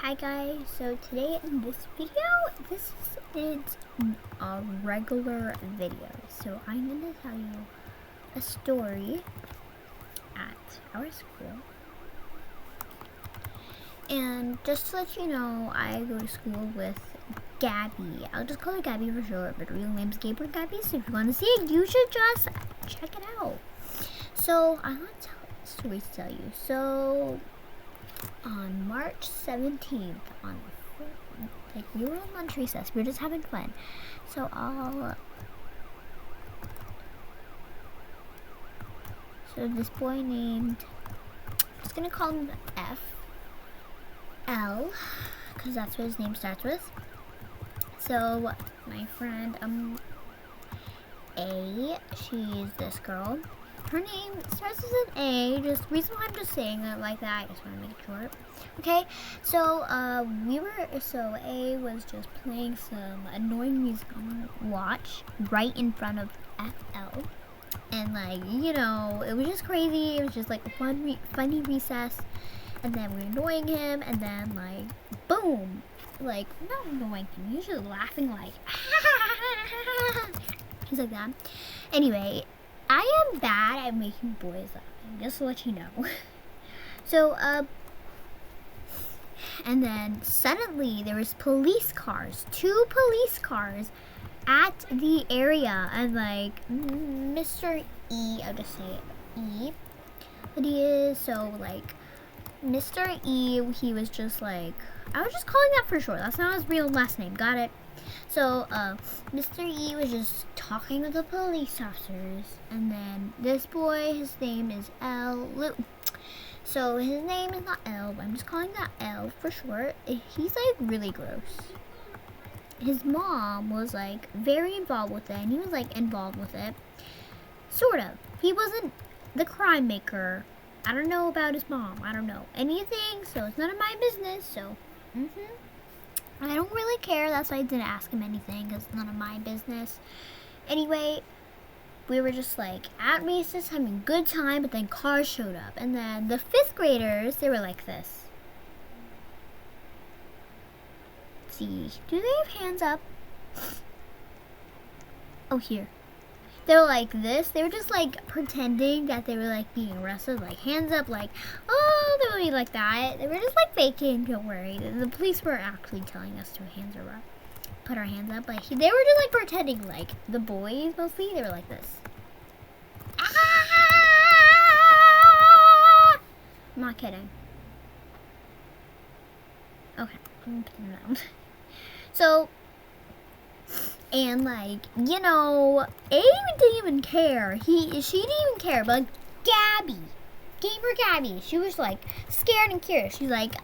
Hi guys, so today in this video, this is a regular video. So I'm going to tell you a story at our school. And just to let you know, I go to school with Gabby. I'll just call her Gabby for short, but her real name's Gabriel Gabby. So if you want to see it, you should just check it out. So I want to tell a story to tell you. So on March 17th, we were on lunch recess. We were just having fun. So this boy named, I'm just gonna call him F.L. because that's what his name starts with. So my friend A, she's this girl. Her name starts with an A. Just reason why I'm just saying it like that, I just want to make it short. Okay, so A was just playing some annoying music on watch right in front of FL, and it was just crazy. It was just like a funny recess, and then we were annoying him, and then boom, not annoying him. He was just laughing he's like that. Anyway, I am bad at making boys laugh, just to let you know. So, and then suddenly there was two police cars at the area, and Mr. E, I'll just say it, E, but he is, so Mr. E, he was just I was just calling that for short, that's not his real last name, got it? So, Mr. E was just talking with the police officers, and then this boy, his name is L. So, his name is not L, but I'm just calling that L for short. He's, really gross. His mom was, very involved with it, and he was, involved with it. Sort of. He wasn't the crime maker. I don't know about his mom. I don't know anything, so it's none of my business, so, I don't really care. That's why I didn't ask him anything, because it's none of my business. Anyway, we were just at recess having a good time, but then cars showed up. And then the 5th graders, they were like this. Let's see, do they have hands up? Oh, here. They were like this. They were just pretending that they were being arrested, hands up, oh, they would be like that. They were just faking, don't worry. The police were actually telling us to put our hands up. They were just pretending, the boys mostly, they were like this. Ah! I'm not kidding. Okay, I'm putting it down. So, and A didn't even care. She didn't even care, but Gabby, she was scared and curious. She's like,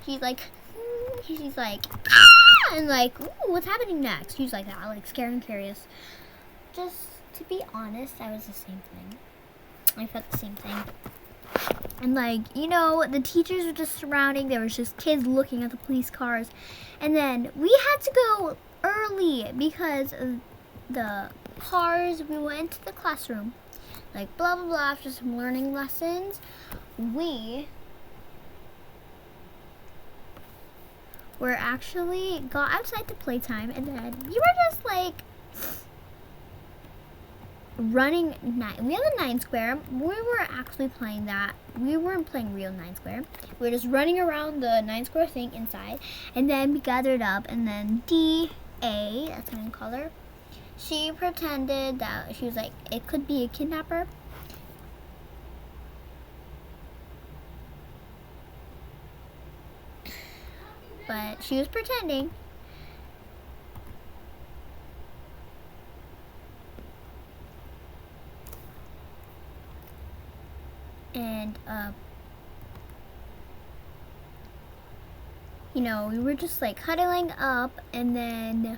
she's like, and ooh, what's happening next? She's like that, scared and curious. Just to be honest, I was the same thing. I felt the same thing. And the teachers were just surrounding. There was just kids looking at the police cars. And then we had to go early because of the cars. We went to the classroom. Blah, blah, blah, after some learning lessons. We were actually got outside to playtime. And then we were just running we have a 9 square. We were actually playing that. We weren't playing real 9 square. We were just running around the 9 square thing inside, and then we gathered up, and then D.A., that's what I'm gonna call her, she pretended that she was it could be a kidnapper. But she was pretending. And, we were just huddling up, and then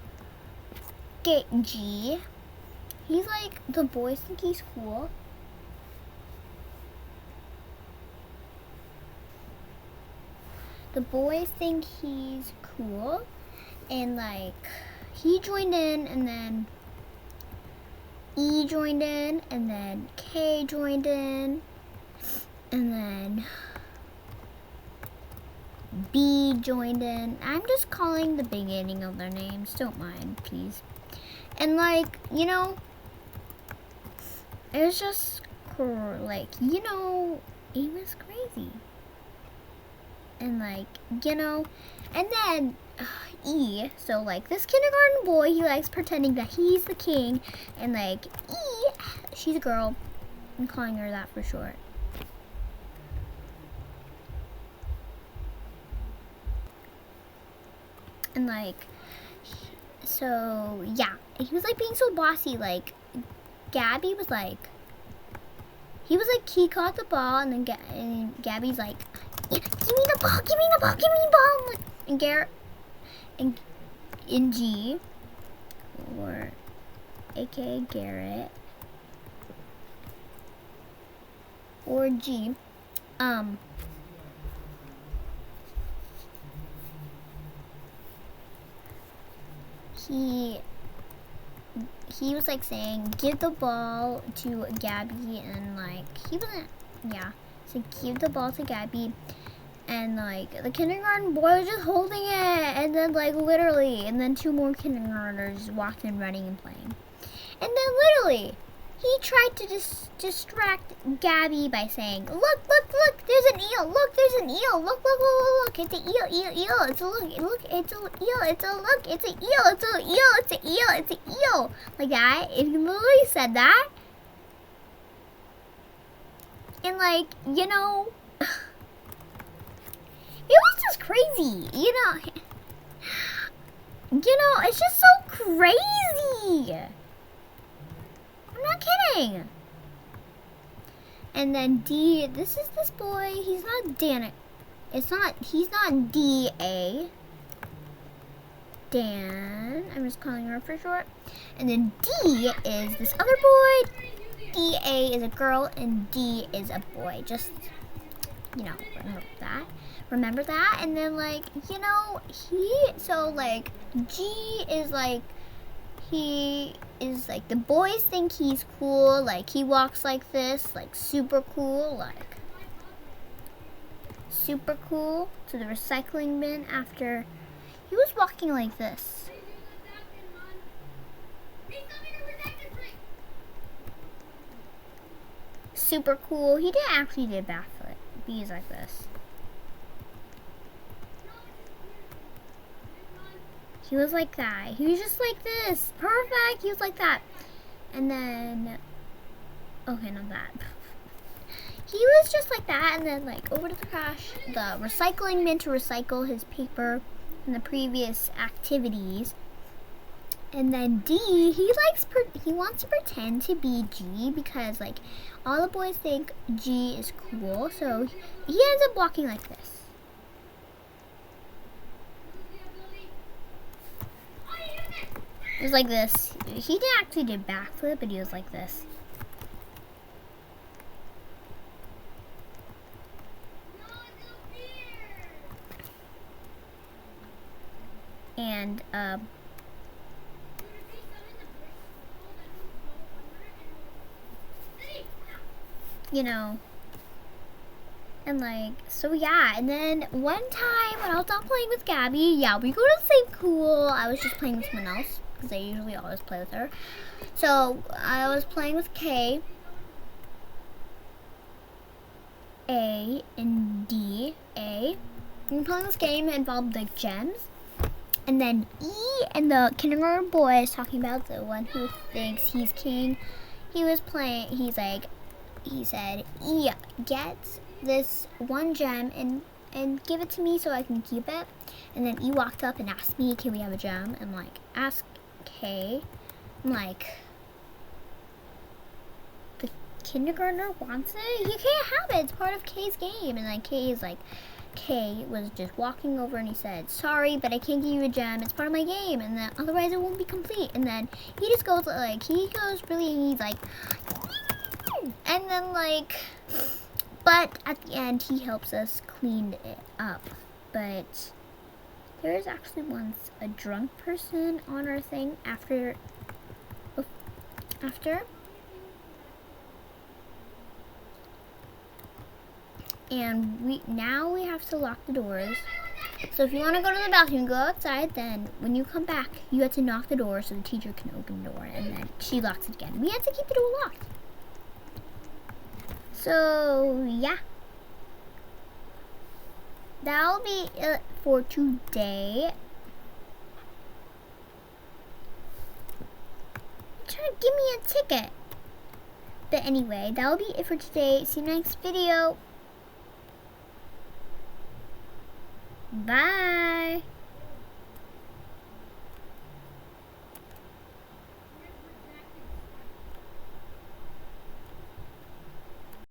G, he's the boys think he's cool. The boys think he's cool, and he joined in, and then E joined in, and then K joined in, and then B joined in. I'm just calling the beginning of their names. Don't mind, please. And like, you know, it was just like, you know, he was crazy. And like, you know, and then E, so like this kindergarten boy, he likes pretending that he's the king, and like E, she's a girl. I'm calling her that for short. And like, so yeah, he was like being so bossy. Like Gabby was like, he caught the ball, and then Gabby's like, yeah, give me the ball, give me the ball, give me the ball. And Garrett, and in G, or aka Garrett, or G, he was like saying, give the ball to Gabby, and like he wasn't, yeah, so give the ball to Gabby, and like the kindergarten boy was just holding it, and then like literally, and then 2 more kindergartners walked in running and playing, and then literally he tried to distract Gabby by saying, look, there's an eel, look, there's an eel, look, it's an eel, it's a look, it's a eel, it's a look, it's an eel, it's an eel, it's an eel, it's an eel, like that. It literally said that, and like, you know, it was just crazy, you know, it's just so crazy. I'm not kidding. And then D, this is this boy. He's not Dan. He's not D-A. Dan. I'm just calling her for short. And then D is this other boy. D-A is a girl, and D is a boy. Just, you know, remember that. And then, like, you know, so, like, G is, like, he is like, the boys think he's cool, like he walks like this, like super cool, to the recycling bin after he was walking like this. Super cool. He didn't actually do a backflip. He's like this. He was like that. He was just like this. Perfect. He was like that. And then, okay, not that. He was just like that, and then like over to the trash, the recycling bin to recycle his paper in the previous activities. And then D, he wants to pretend to be G because like all the boys think G is cool, so he ends up walking like this. It was like this. He didn't actually do backflip, but he was like this. And you know, and like, so yeah, and then one time when I was not playing with Gabby, yeah, we go to the same pool. I was just playing with someone else because I usually always play with her. So I was playing with K, A, and D. A. And playing this game involved like gems. And then E and the kindergarten boy is talking about the one who thinks he's king. He was playing, he said, E, get this one gem and give it to me so I can keep it. And then E walked up and asked me, can we have a gem? And like, ask K. I'm like, the kindergartner wants it? You can't have it. It's part of K's game. And then K is like, K was just walking over and he said, sorry, but I can't give you a gem. It's part of my game. And then otherwise it won't be complete. And then he just goes like, he's like, and then like, but at the end he helps us clean it up. But there is actually once a drunk person on our thing after And now we have to lock the doors. So if you want to go to the bathroom, go outside. Then when you come back, you have to knock the door so the teacher can open the door. And then she locks it again. We have to keep the door locked. So yeah. That'll be it for today. Try to give me a ticket. But anyway, that'll be it for today. See you next video. Bye.